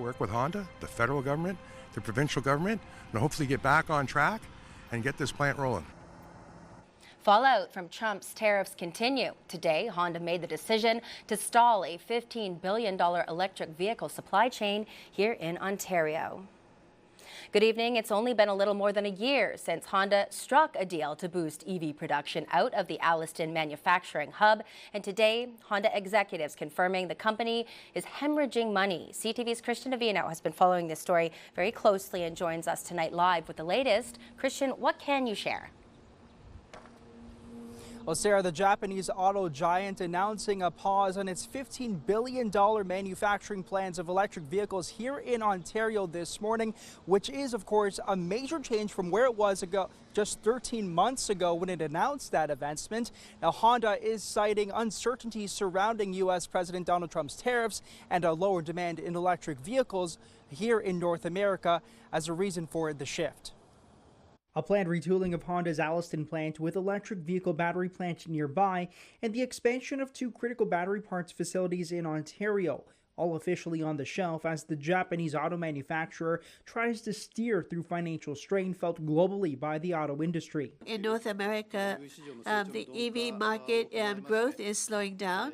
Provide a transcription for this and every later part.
work with Honda, the federal government, the provincial government, and hopefully get back on track and get this plant rolling. Fallout from Trump's tariffs continue. Today, Honda made the decision to stall a $15 billion electric vehicle supply chain here in Ontario. Good evening. It's only been a little more than a year since Honda struck a deal to boost EV production out of the Alliston manufacturing hub. And today, Honda executives confirming the company is hemorrhaging money. CTV's Christian Avino has been following this story very closely and joins us tonight live with the latest. Christian, what can you share? Well, Sarah, the Japanese auto giant announcing a pause on its $15 billion manufacturing plans of electric vehicles here in Ontario this morning, which is, of course, a major change from where it was just 13 months ago when it announced that investment. Now, Honda is citing uncertainties surrounding U.S. President Donald Trump's tariffs and a lower demand in electric vehicles here in North America as a reason for the shift. A planned retooling of Honda's Alliston plant with electric vehicle battery plant nearby and the expansion of 2 critical battery parts facilities in Ontario, all officially on the shelf as the Japanese auto manufacturer tries to steer through financial strain felt globally by the auto industry. In North America, the EV market growth is slowing down.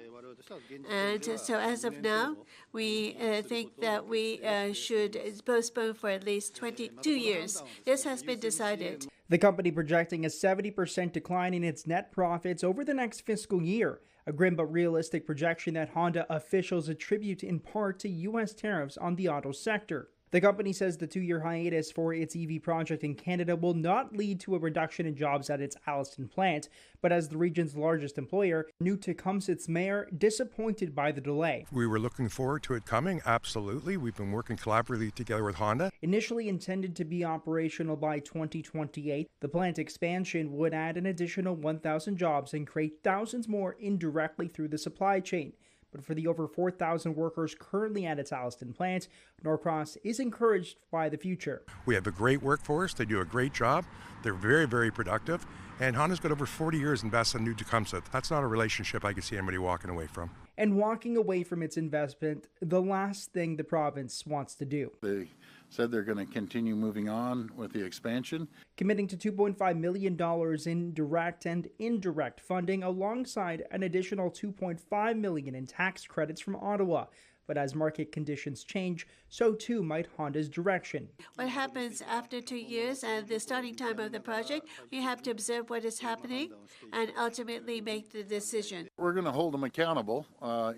And so as of now, we think that we should postpone for at least 22 years. This has been decided. The company projecting a 70% decline in its net profits over the next fiscal year, a grim but realistic projection that Honda officials attribute in part to U.S. tariffs on the auto sector. The company says the 2-year hiatus for its EV project in Canada will not lead to a reduction in jobs at its Alliston plant, but as the region's largest employer, new Tecumseh's mayor disappointed by the delay. We were looking forward to it coming, absolutely. We've been working collaboratively together with Honda. Initially intended to be operational by 2028, the plant expansion would add an additional 1,000 jobs and create thousands more indirectly through the supply chain. But for the over 4,000 workers currently at its Alliston plant, Norcross is encouraged by the future. We have a great workforce. They do a great job. They're very, very productive. And Honda's got over 40 years invested in new Tecumseh. That's not a relationship I can see anybody walking away from. And walking away from its investment, the last thing the province wants to do. They said they're going to continue moving on with the expansion. Committing to $2.5 million in direct and indirect funding alongside an additional $2.5 million in tax credits from Ottawa. But as market conditions change, so too might Honda's direction. What happens after 2 years and the starting time of the project, we have to observe what is happening and ultimately make the decision. We're going to hold them accountable,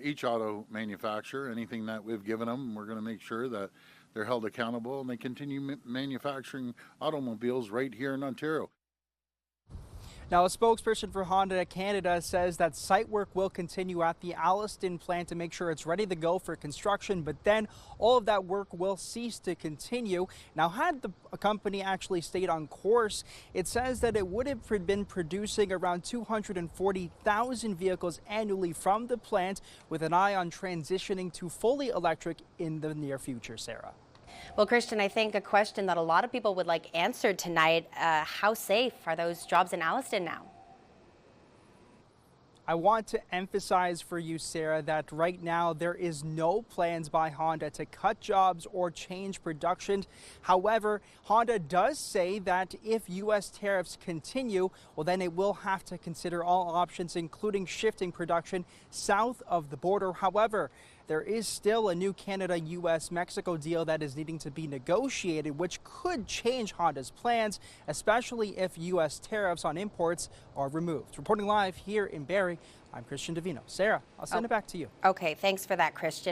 each auto manufacturer, anything that we've given them, we're going to make sure that they're held accountable and they continue manufacturing automobiles right here in Ontario. Now, a spokesperson for Honda Canada says that site work will continue at the Alliston plant to make sure it's ready to go for construction, but then all of that work will cease to continue. Now, had the company actually stayed on course, it says that it would have been producing around 240,000 vehicles annually from the plant, with an eye on transitioning to fully electric in the near future, Sarah. Well, Christian, I think a question that a lot of people would like answered tonight, how safe are those jobs in Alliston now? I want to emphasize for you, Sarah, that right now there is no plans by Honda to cut jobs or change production. However, Honda does say that if U.S. tariffs continue, well, then it will have to consider all options, including shifting production south of the border. However, there is still a new Canada-U.S.-Mexico deal that is needing to be negotiated, which could change Honda's plans, especially if U.S. tariffs on imports are removed. Reporting live here in Barrie, I'm Christian Davino. Sarah, I'll send it back to you. Okay, thanks for that, Christian.